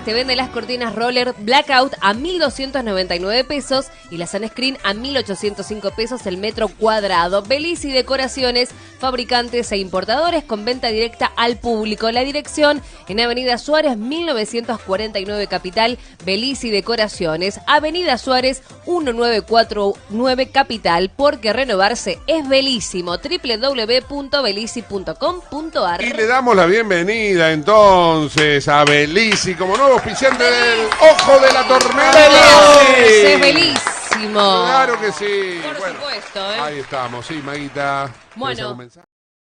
Te vende las cortinas roller Blackout a 1.299 pesos y la Sunscreen a 1.805 pesos el metro cuadrado. Bellisi Decoraciones, fabricantes e importadores con venta directa al público. La dirección en Avenida Suárez 1949 Capital, Bellisi Decoraciones. Avenida Suárez 1949 Capital, porque renovarse es bellísimo. www.bellisi.com.ar. Y le damos la bienvenida entonces a Bellisi como nuevo auspiciante del Ojo de la Tormenta. Es bellísimo. Claro que sí. Por supuesto, Ahí estamos, sí, Maguita. Bueno.